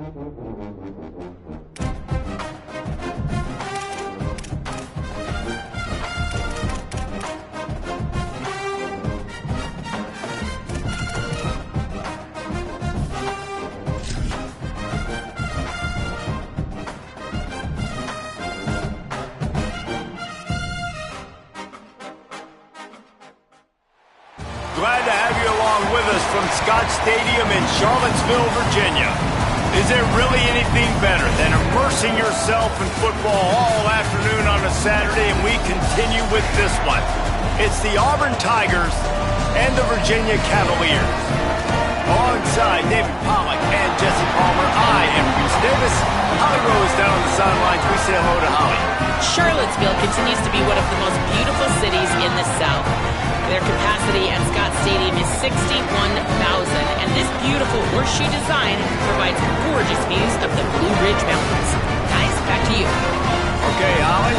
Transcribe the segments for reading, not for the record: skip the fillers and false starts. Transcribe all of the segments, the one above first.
Glad to have you along with us from Scott Stadium in Charlottesville, Virginia. Is there really anything better than immersing yourself in football all afternoon on a Saturday? And we continue with this one. It's the Auburn Tigers and the Virginia Cavaliers. Alongside David Pollack and Jesse Palmer, I am Reese Davis. Holly Rose down on the sidelines. We say hello to Holly. Charlottesville continues to be one of the most beautiful cities in the South. Their capacity at Scott Stadium is 61,000, and this beautiful horseshoe design provides gorgeous views of the Blue Ridge Mountains. Guys, back to you. Okay, Holly.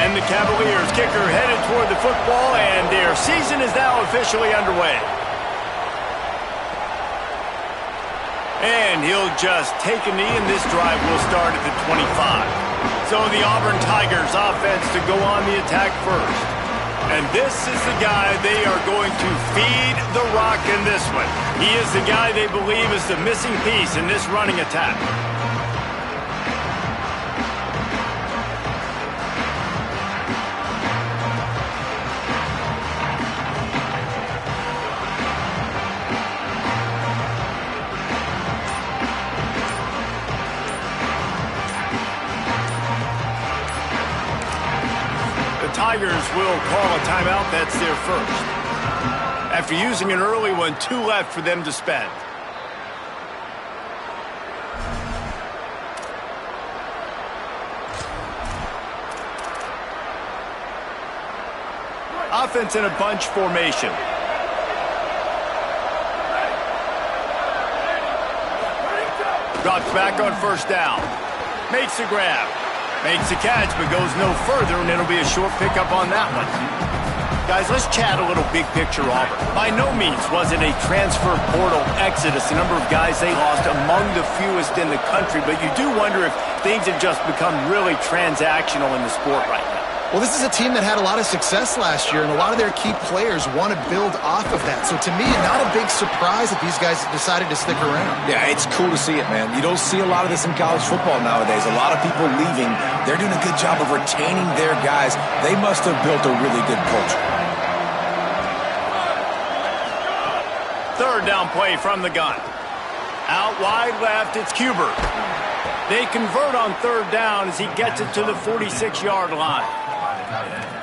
And the Cavaliers kicker headed toward the football, and their season is now officially underway. And he'll just take a knee, and this drive will start at the 25. So the Auburn Tigers offense to go on the attack first. And this is the guy they are going to feed the rock in this one. He is the guy they believe is the missing piece in this running attack. Tigers will call a timeout. That's their first. After using an early one, 2 left for them to spend. Offense in a bunch formation. Drops back on first down. Makes the grab. Makes the catch, but goes no further, and it'll be a short pickup on that one. Guys, let's chat a little big picture Auburn. By no means was it a transfer portal exodus, the number of guys they lost among the fewest in the country, but you do wonder if things have just become really transactional in the sport right now. Well, this is a team that had a lot of success last year, and a lot of their key players want to build off of that. So to me, not a big surprise that these guys decided to stick around. Yeah, it's cool to see it, man. You don't see a lot of this in college football nowadays. A lot of people leaving. They're doing a good job of retaining their guys. They must have built a really good culture. Third down play from the gun. Out wide left, it's Cuber. They convert on third down as he gets it to the 46-yard line.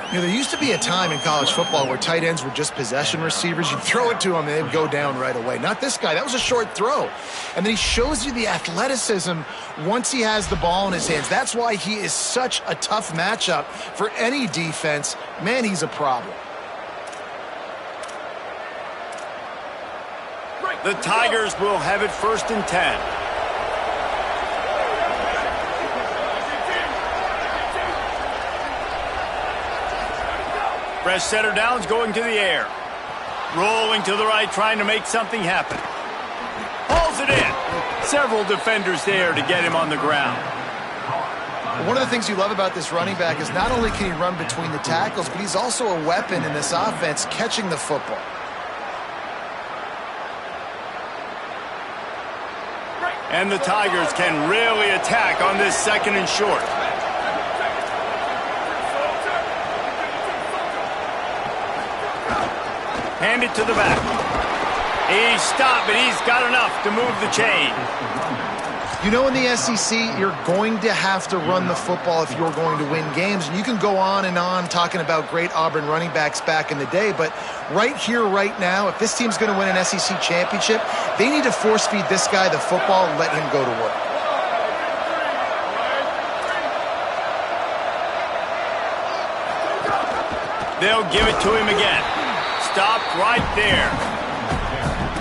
You know, there used to be a time in college football where tight ends were just possession receivers. You'd throw it to them, and they'd go down right away. Not this guy. That was a short throw. And then he shows you the athleticism once he has the ball in his hands. That's why he is such a tough matchup for any defense. Man, he's a problem. The Tigers will have it 1st and 10. Fresh setter downs going to the air. Rolling to the right, trying to make something happen. Hauls it in. Several defenders there to get him on the ground. One of the things you love about this running back is not only can he run between the tackles, but he's also a weapon in this offense catching the football. And the Tigers can really attack on this 2nd and short. Hand it to the back. He's stopped, but he's got enough to move the chain. You know, in the SEC, you're going to have to run the football if you're going to win games. And you can go on and on talking about great Auburn running backs back in the day, but right here, right now, if this team's going to win an SEC championship, they need to force-feed this guy the football and let him go to work. They'll give it to him again. Stopped right there.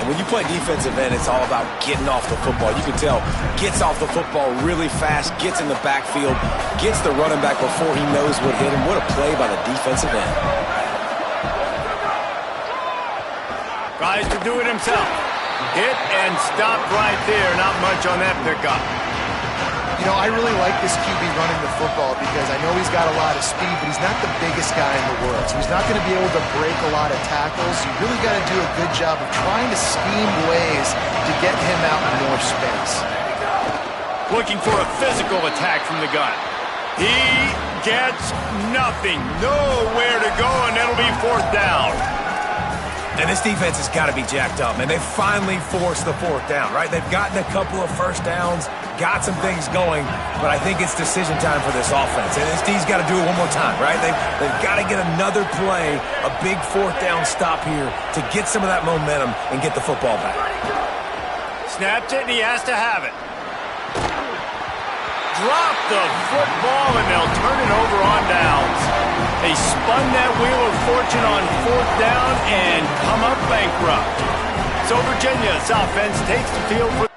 When you play defensive end, it's all about getting off the football. You can tell, gets off the football really fast, gets in the backfield, gets the running back before he knows what hit him. What a play by the defensive end. Tries to do it himself. Hit and stop right there. Not much on that pickup. You know, I really like this QB running the football because I know he's got a lot of speed, but he's not the biggest guy in the world. So he's not going to be able to break a lot of tackles. You really got to do a good job of trying to scheme ways to get him out in more space. Looking for a physical attack from the gun. He gets nothing. Nowhere to go, and it'll be 4th down. And this defense has got to be jacked up, man. They finally forced the 4th down, right? They've gotten a couple of first downs, got some things going, but I think it's decision time for this offense. And this D's got to do it one more time, right? They've got to get another play, a big 4th down stop here to get some of that momentum and get the football back. Snapped it, and he has to have it. Drop the football, and they'll turn it over on downs. They spun that wheel of fortune on 4th down and come up bankrupt. So Virginia's offense takes the field for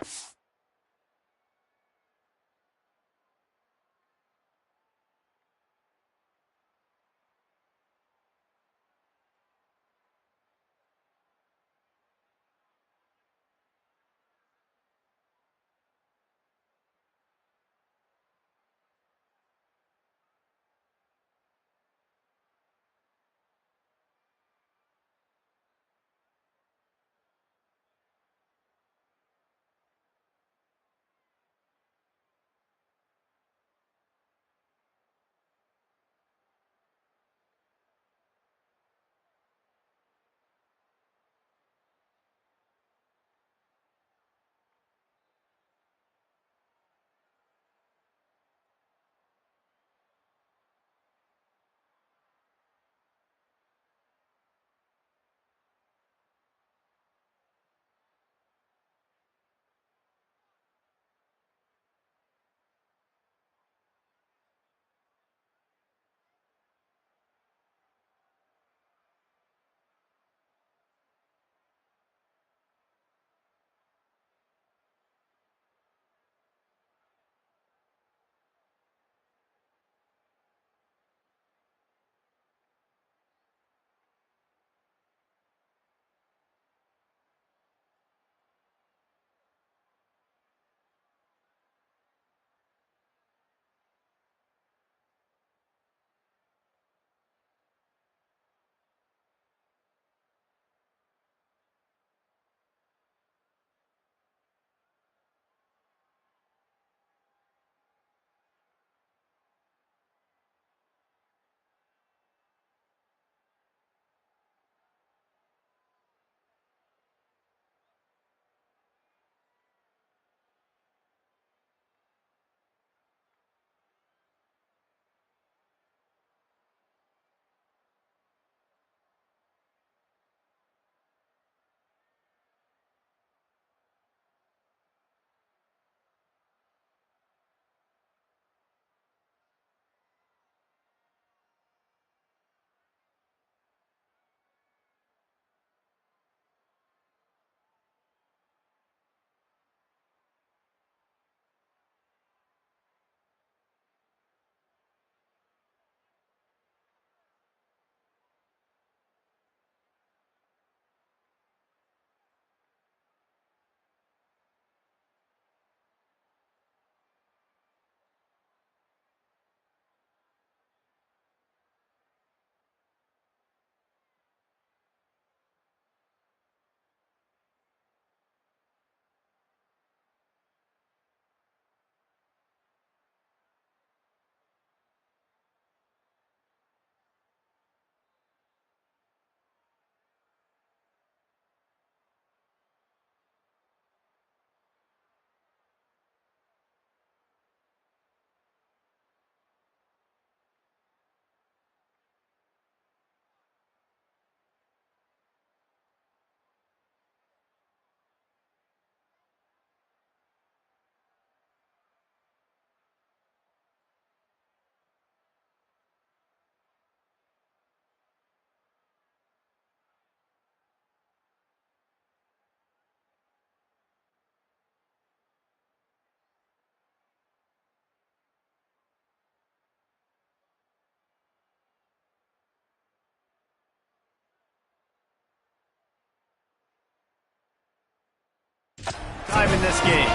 time in this game.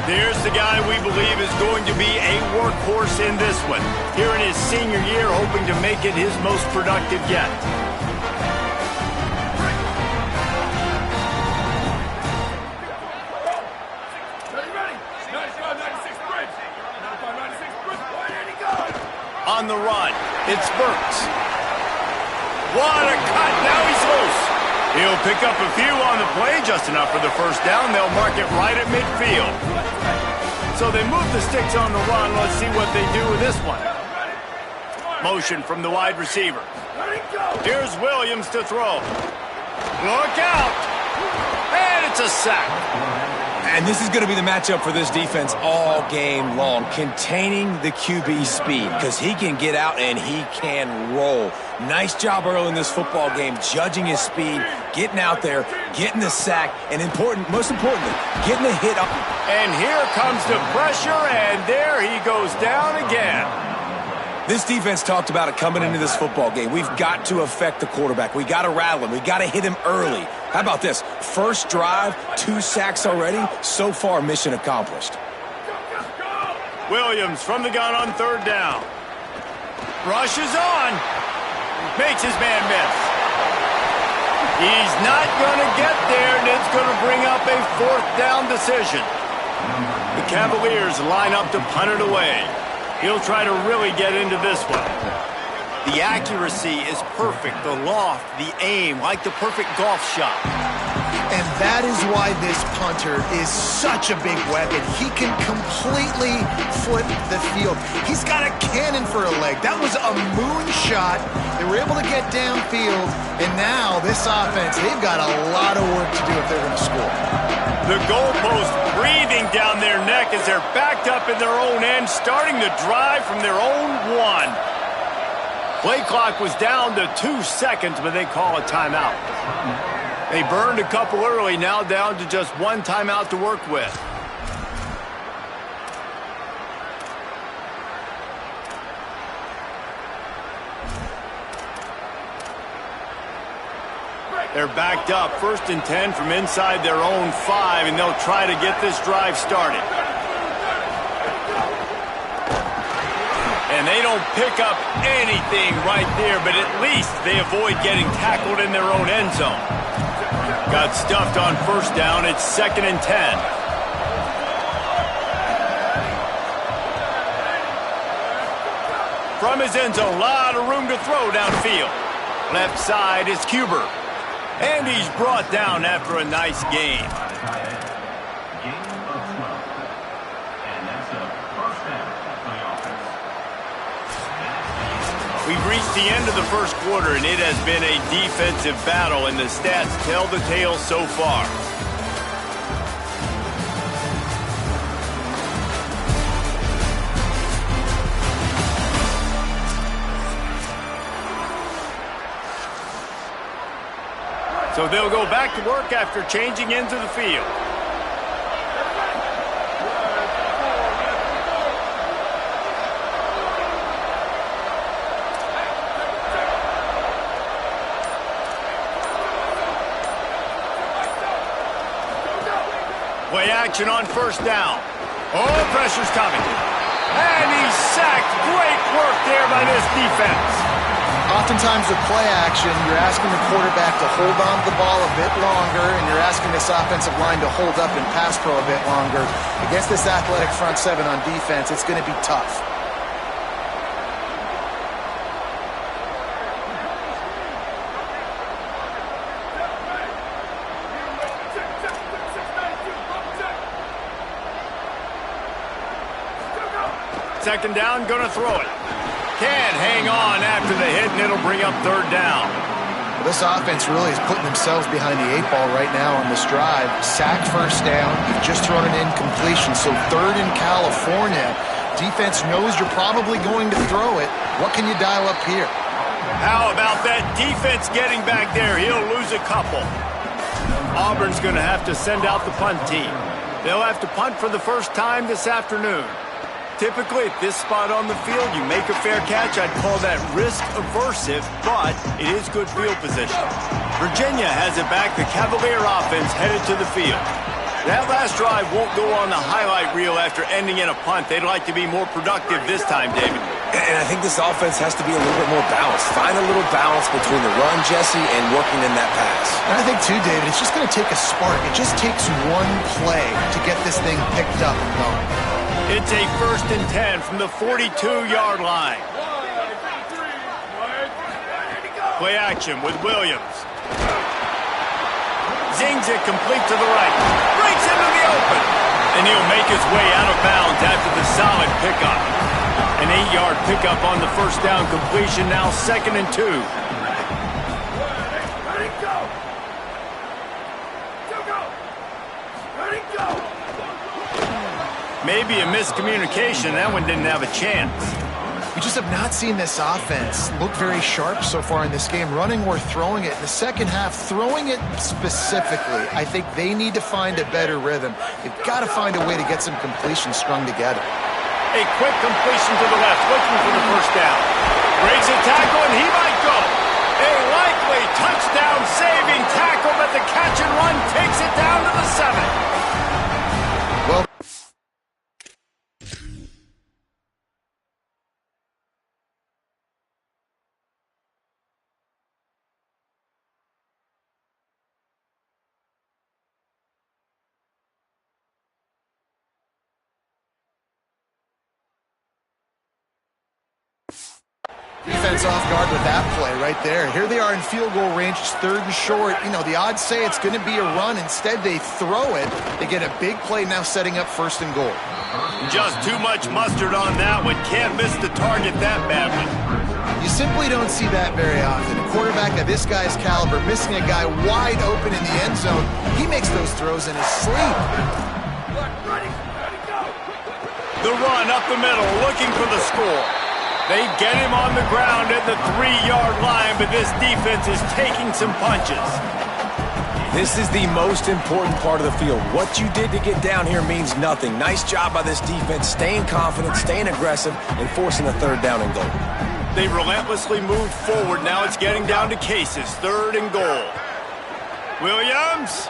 Here's the guy we believe is going to be a workhorse in this one. Here in his senior year, hoping to make it his most productive yet. On the run, it's Burks. What a cut, now he's loose. He'll pick up a few on the play, just enough for the first down. They'll mark it right at midfield. So they move the sticks on the run. Let's see what they do with this one. Motion from the wide receiver. Here's Williams to throw. Look out! And it's a sack. And this is going to be the matchup for this defense all game long, containing the QB speed, because he can get out and he can roll. Nice job early in this football game, judging his speed, getting out there, getting the sack, and most importantly, getting the hit up. And here comes the pressure, and there he goes down again. This defense talked about it coming into this football game. We've got to affect the quarterback. We got to rattle him. We got to hit him early. How about this? First drive, 2 sacks already. So far, mission accomplished. Williams from the gun on third down. Rushes on. Makes his man miss. He's not going to get there, and it's going to bring up a 4th down decision. The Cavaliers line up to punt it away. He'll try to really get into this one. The accuracy is perfect. The loft, the aim, like the perfect golf shot. And that is why this punter is such a big weapon. He can completely flip the field. He's got a cannon for a leg. That was a moonshot. They were able to get downfield, and now this offense, they've got a lot of work to do if they're going to score. The goalpost breathing down their neck as they're backed up in their own end, starting the drive from their own 1. Play clock was down to 2 seconds, but they call a timeout. They burned a couple early, now down to just 1 timeout to work with. They're backed up, 1st and 10 from inside their own 5, and they'll try to get this drive started. And they don't pick up anything right there, but at least they avoid getting tackled in their own end zone. Got stuffed on 1st down, it's 2nd and 10. From his end zone, a lot of room to throw downfield. Left side is Cuber. And he's brought down after a nice game. We've reached the end of the first quarter, and it has been a defensive battle, and the stats tell the tale so far. So they'll go back to work after changing into the field. Play action on 1st down. Oh, pressure's coming. And he's sacked. Great work there by this defense. Oftentimes with play action, you're asking the quarterback to hold on to the ball a bit longer, and you're asking this offensive line to hold up in pass pro a bit longer. Against this athletic front 7 on defense, it's going to be tough. Second down, gonna throw it. Can't hang on after the hit, and it'll bring up 3rd down. Well, this offense really is putting themselves behind the 8 ball right now on this drive. Sack 1st down. You've just thrown an incompletion, so 3rd in California. Defense knows you're probably going to throw it. What can you dial up here? How about that defense getting back there? He'll lose a couple. Auburn's going to have to send out the punt team. They'll have to punt for the first time this afternoon. Typically, at this spot on the field, you make a fair catch. I'd call that risk-aversive, but it is good field position. Virginia has it back. The Cavalier offense headed to the field. That last drive won't go on the highlight reel after ending in a punt. They'd like to be more productive this time, David. And I think this offense has to be a little bit more balanced. Find a little balance between the run, Jesse, and working in that pass. And I think, too, David, it's just going to take a spark. It just takes one play to get this thing picked up and going. It's a 1st and 10 from the 42-yard line. Play action with Williams. Zings it complete to the right. Breaks into the open. And he'll make his way out of bounds after the solid pickup. An 8-yard pickup on the 1st down completion, now 2nd and 2. Maybe a miscommunication. That one didn't have a chance. We just have not seen this offense look very sharp so far in this game, running or throwing it. In the second half, throwing it specifically, I think they need to find a better rhythm. They've got to find a way to get some completions strung together. A quick completion to the left, looking for the 1st down. Breaks a tackle, and he might go. A likely touchdown-saving tackle, but the catch and run takes it down to the 7. Well, defense off guard with that play right there. Here they are in field goal range. It's 3rd and short. You know, the odds say it's going to be a run. Instead, they throw it. They get a big play now setting up 1st and goal. Just too much mustard on that one. Can't miss the target that badly. You simply don't see that very often. A quarterback of this guy's caliber missing a guy wide open in the end zone. He makes those throws in his sleep. The run up the middle, looking for the score. They get him on the ground at the 3-yard line, but this defense is taking some punches. This is the most important part of the field. What you did to get down here means nothing. Nice job by this defense, staying confident, staying aggressive, and forcing a 3rd down and goal. They relentlessly moved forward. Now it's getting down to cases. 3rd and goal. Williams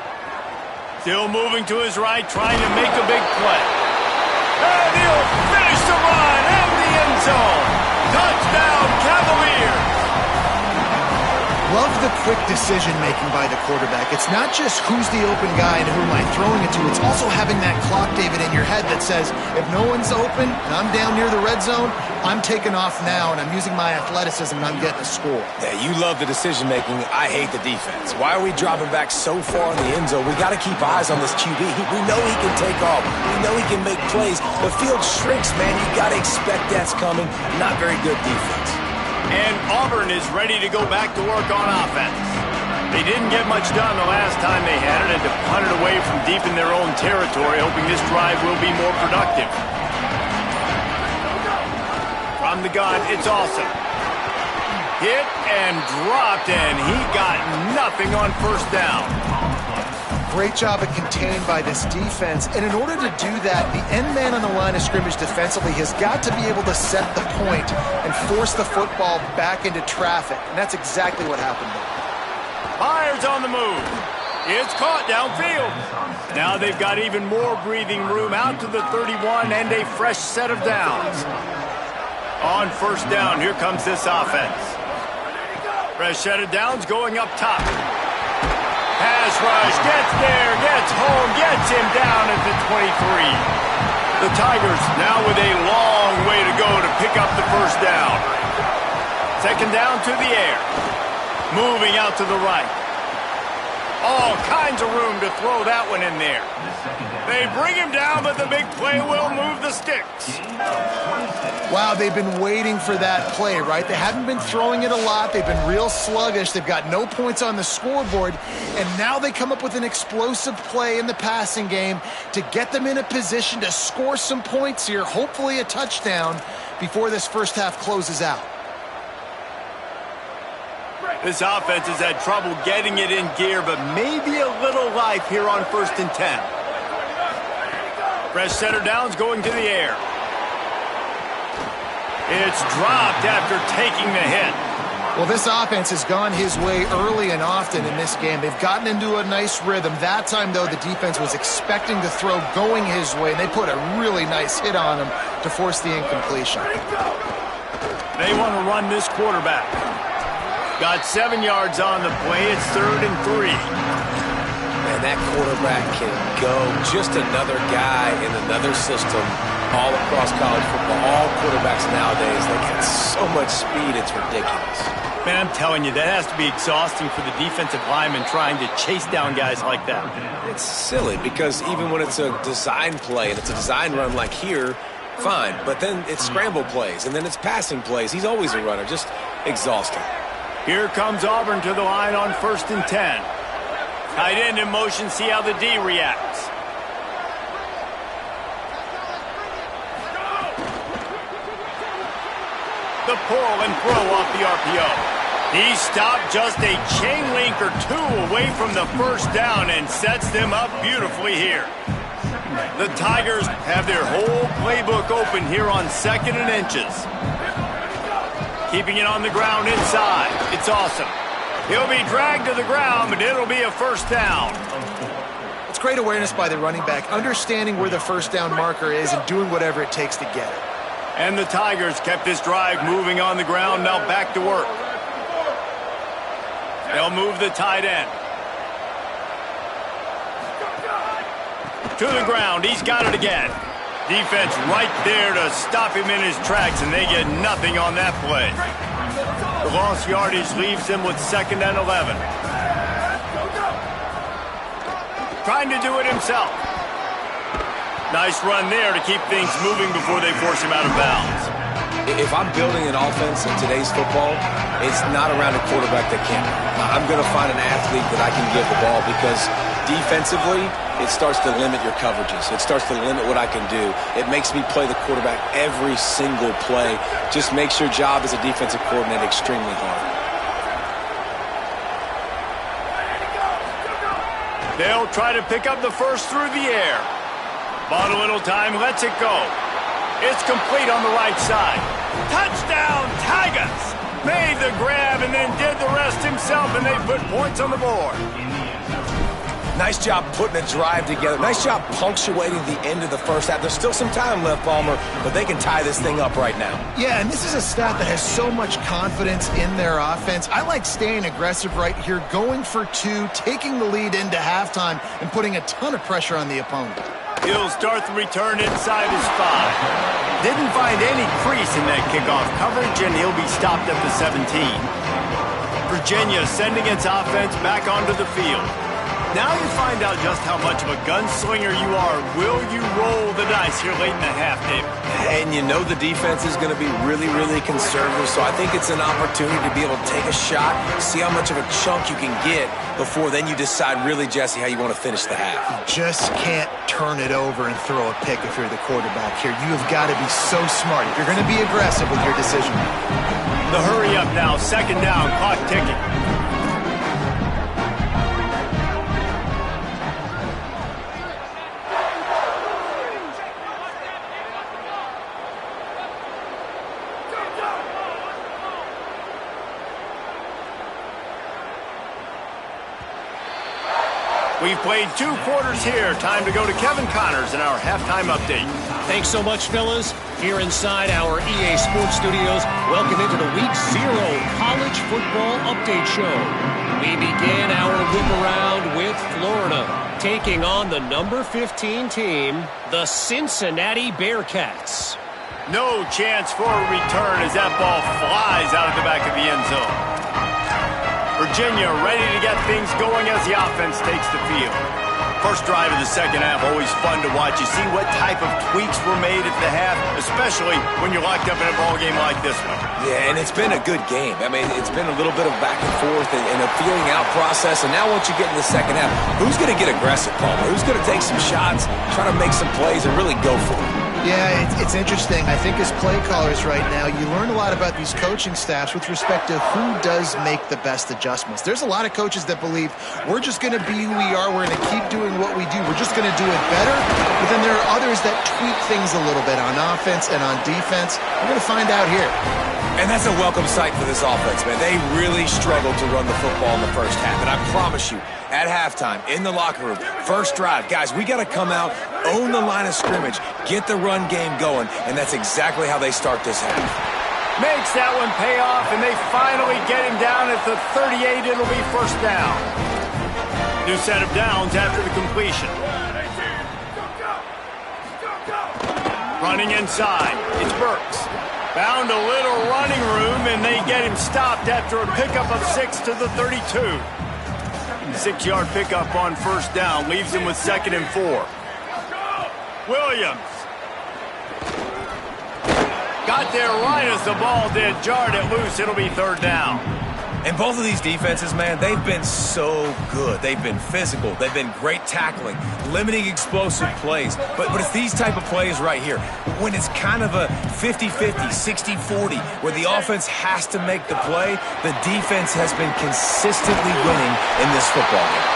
still moving to his right, trying to make a big play. And he'll finish the run and the end zone. Touchdown, Cavaliers! Love the quick decision-making by the quarterback. It's not just who's the open guy and who am I throwing it to. It's also having that clock, David, in your head that says, if no one's open and I'm down near the red zone, I'm taking off now and I'm using my athleticism and I'm getting a score. Yeah, you love the decision-making. I hate the defense. Why are we dropping back so far in the end zone? We got to keep eyes on this QB. We know he can take off. We know he can make plays. The field shrinks, man. You got to expect that's coming. Not very good defense. And Auburn is ready to go back to work on offense. They didn't get much done the last time they had it, and to punt it away from deep in their own territory, hoping this drive will be more productive. From the gun, it's Awesome. Hit and dropped, and he got nothing on 1st down. Great job of contained by this defense. And in order to do that, the end man on the line of scrimmage defensively has got to be able to set the point and force the football back into traffic. And that's exactly what happened there. Myers on the move. It's caught downfield. Now they've got even more breathing room out to the 31 and a fresh set of downs. On 1st down, here comes this offense. Fresh set of downs going up top. Pass rush, gets there, gets home, gets him down at the 23. The Tigers now with a long way to go to pick up the 1st down. 2nd down to the air. Moving out to the right. All kinds of room to throw that one in there. They bring him down, but the big play will move the sticks. Wow, they've been waiting for that play, right? They haven't been throwing it a lot. They've been real sluggish. They've got no points on the scoreboard. And now they come up with an explosive play in the passing game to get them in a position to score some points here, hopefully a touchdown, before this 1st half closes out. This offense has had trouble getting it in gear, but maybe a little life here on 1st and 10. Fresh center downs going to the air. It's dropped after taking the hit. Well, this offense has gone his way early and often in this game. They've gotten into a nice rhythm. That time, though, the defense was expecting the throw going his way, and they put a really nice hit on him to force the incompletion. They want to run this quarterback. Got 7 yards on the play. It's 3rd and 3. Man, that quarterback can go. Just another guy in another system all across college football. All quarterbacks nowadays, they got so much speed, it's ridiculous. Man, I'm telling you, that has to be exhausting for the defensive lineman trying to chase down guys like that. It's silly because even when it's a design play and it's a design run like here, fine. But then it's scramble plays and then it's passing plays. He's always a runner, just exhausting. Here comes Auburn to the line on 1st and 10. Tight end in motion, see how the D reacts. The pull and throw off the RPO. He stopped just a chain link or 2 away from the first down and sets them up beautifully here. The Tigers have their whole playbook open here on 2nd and inches. Keeping it on the ground inside. It's awesome. He'll be dragged to the ground, but it'll be a first down. It's great awareness by the running back, understanding where the first down marker is and doing whatever it takes to get it. And the Tigers kept this drive moving on the ground, now back to work. They'll move the tight end. To the ground, he's got it again. Defense right there to stop him in his tracks, and they get nothing on that play. The lost yardage leaves them with 2nd and 11. Trying to do it himself. Nice run there to keep things moving before they force him out of bounds. If I'm building an offense in today's football, it's not around a quarterback that can't. I'm going to find an athlete that I can give the ball because defensively, it starts to limit your coverages. It starts to limit what I can do. It makes me play the quarterback every single play. Just makes your job as a defensive coordinator extremely hard. They'll try to pick up the first through the air. Bought a little time, lets it go. It's complete on the right side. Touchdown, Tigers! Made the grab and then did the rest himself, and they put points on the board. Nice job putting a drive together. Nice job punctuating the end of the first half. There's still some time left, Palmer, but they can tie this thing up right now. Yeah, and this is a staff that has so much confidence in their offense. I like staying aggressive right here, going for 2, taking the lead into halftime, and putting a ton of pressure on the opponent. He'll start the return inside his 5. Didn't find any crease in that kickoff coverage, and he'll be stopped at the 17. Virginia sending its offense back onto the field. Now you find out just how much of a gunslinger you are. Will you roll the dice here late in the half, David? And you know the defense is going to be really, really conservative, so I think it's an opportunity to be able to take a shot, see how much of a chunk you can get before then you decide really, Jesse, how you want to finish the half. You just can't turn it over and throw a pick if you're the quarterback here. You have got to be so smart if you're going to be aggressive with your decision. The hurry up now, 2nd down, clock ticking. We've played 2 quarters here. Time to go to Kevin Connors in our halftime update. Thanks so much, fellas. Here inside our EA Sports Studios, welcome into the Week 0 College Football Update Show. We begin our whip around with Florida, taking on the number 15 team, the Cincinnati Bearcats. No chance for a return as that ball flies out of the back of the end zone. Virginia ready to get things going as the offense takes the field. First drive of the second half, always fun to watch. You see what type of tweaks were made at the half, especially when you're locked up in a ball game like this one. Yeah, and it's been a good game. I mean, it's been a little bit of back and forth and a feeling out process. And now once you get in the second half, who's going to get aggressive, Palmer? Who's going to take some shots, try to make some plays, and really go for it? Yeah, it's interesting. I think as play callers right now, you learn a lot about these coaching staffs with respect to who does make the best adjustments. There's a lot of coaches that believe we're just going to be who we are. We're going to keep doing what we do. We're just going to do it better. But then there are others that tweak things a little bit on offense and on defense. We're going to find out here. And that's a welcome sight for this offense, man. They really struggled to run the football in the first half. And I promise you, at halftime, in the locker room, first drive, guys, we got to come out, own the line of scrimmage, get the run game going, and that's exactly how they start this half. Makes that one pay off, and they finally get him down at the 38. It'll be first down. New set of downs after the completion. Running inside, it's Burks. Found a little running room, and they get him stopped after a pickup of 6 to the 32. 6-yard pickup on first down leaves him with 2nd and 4. Williams. Got there right as the ball did. Jarred it loose. It'll be 3rd down. And both of these defenses, man, they've been so good. They've been physical. They've been great tackling, limiting explosive plays. But it's these type of plays right here, when it's kind of a 50-50, 60-40, where the offense has to make the play, the defense has been consistently winning in this football game.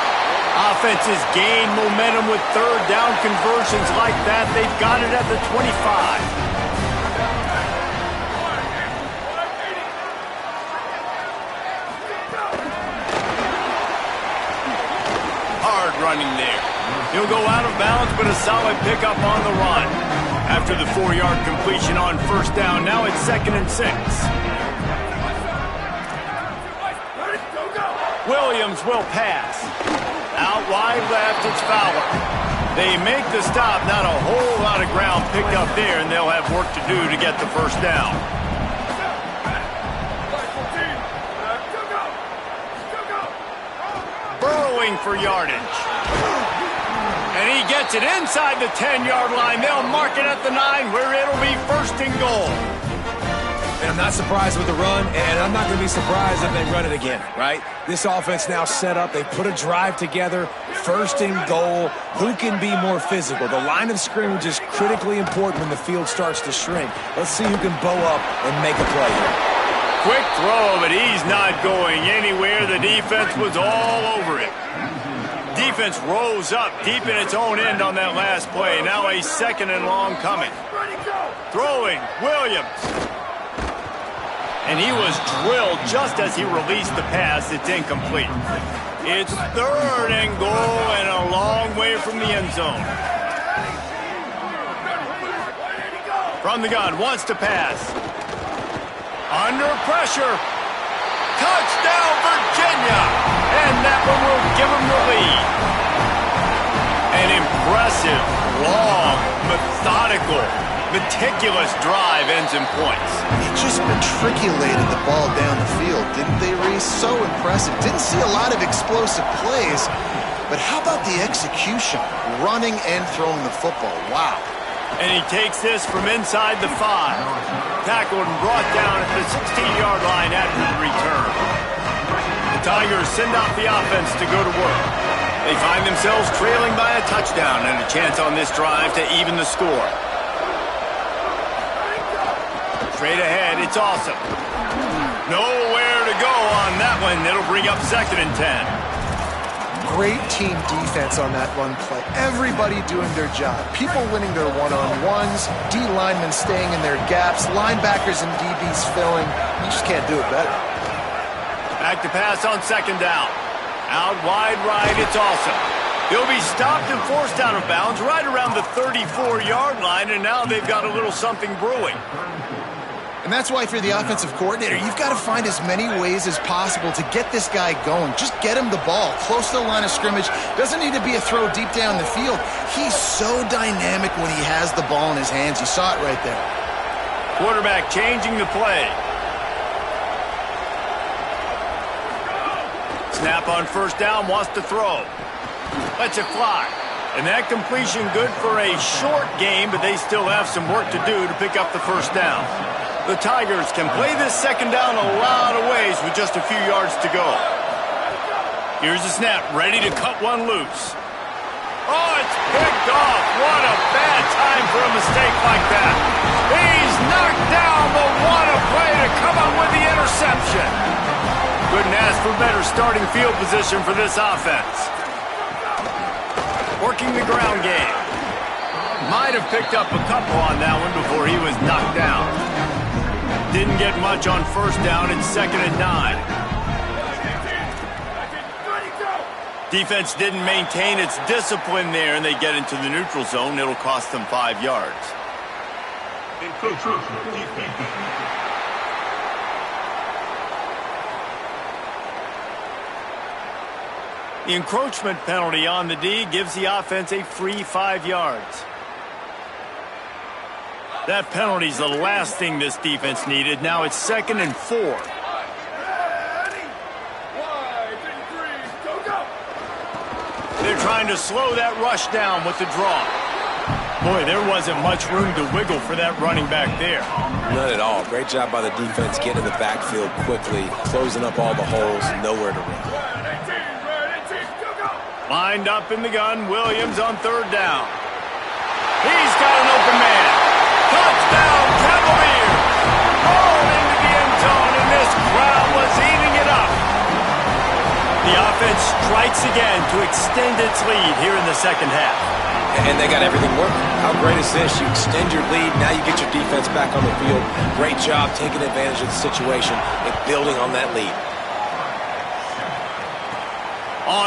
Offenses gain momentum with 3rd down conversions like that. They've got it at the 25. Running there. He'll go out of bounds, but a solid pickup on the run. After the 4-yard completion on first down, now it's 2nd and 6. Williams will pass. Out wide left, it's Fowler. They make the stop, not a whole lot of ground picked up there, and they'll have work to do to get the first down. Burrowing for yardage. And he gets it inside the 10-yard line. They'll mark it at the 9, where it'll be 1st and goal. And I'm not surprised with the run, and I'm not going to be surprised if they run it again, right? This offense now set up. They put a drive together, 1st and goal. Who can be more physical? The line of scrimmage is critically important when the field starts to shrink. Let's see who can bow up and make a play here. Quick throw, but he's not going anywhere. The defense was all over it. Defense rose up deep in its own end on that last play. Now a 2nd and long coming. Throwing, Williams. And he was drilled just as he released the pass. It's incomplete. It's 3rd and goal and a long way from the end zone. From the gun, wants to pass. Under pressure. Touchdown, Virginia! And that one will give them the lead. An impressive, long, methodical, meticulous drive ends in points. They just matriculated the ball down the field, didn't they, Reese? So impressive. Didn't see a lot of explosive plays, but how about the execution? Running and throwing the football. Wow. And he takes this from inside the 5. Tackled and brought down at the 16-yard line after the return. The Tigers send out the offense to go to work. They find themselves trailing by a touchdown and a chance on this drive to even the score. Straight ahead, it's Awesome. Nowhere to go on that one. It'll bring up 2nd and 10. Great team defense on that run play. Everybody doing their job. People winning their one-on-ones, D linemen staying in their gaps, linebackers and DBs filling. You just can't do it better. Back to pass on 2nd down. Out wide right, it's Awesome. He'll be stopped and forced out of bounds right around the 34-yard line, and now they've got a little something brewing. And that's why, if you're the offensive coordinator, you've got to find as many ways as possible to get this guy going. Just get him the ball close to the line of scrimmage. Doesn't need to be a throw deep down the field. He's so dynamic when he has the ball in his hands. You saw it right there. Quarterback changing the play. Snap on first down, wants to throw. Lets it fly. And that completion good for a short game, but they still have some work to do to pick up the first down. The Tigers can play this 2nd down a lot of ways with just a few yards to go. Here's the snap, ready to cut one loose. Oh, it's picked off. What a bad time for a mistake like that. He's knocked down, but what a play to come up with the interception. Couldn't ask for better starting field position for this offense. Working the ground game. Might have picked up a couple on that one before he was knocked down. didn't get much on first down and 2nd and 9. Defense didn't maintain its discipline there, and they get into the neutral zone. It'll cost them 5 yards. The encroachment penalty on the D gives the offense a free 5 yards. That penalty's the last thing this defense needed. Now it's 2nd and 4. They're trying to slow that rush down with the draw. Boy, there wasn't much room to wiggle for that running back there. None at all. Great job by the defense getting in the backfield quickly, closing up all the holes, nowhere to run. Lined up in the gun, Williams on 3rd down. He's got an open man. Touchdown, Cavaliers! Rolled into the end zone, and this crowd was eating it up. The offense strikes again to extend its lead here in the 2nd half. And they got everything working. How great is this? You extend your lead, now you get your defense back on the field. Great job taking advantage of the situation and building on that lead. On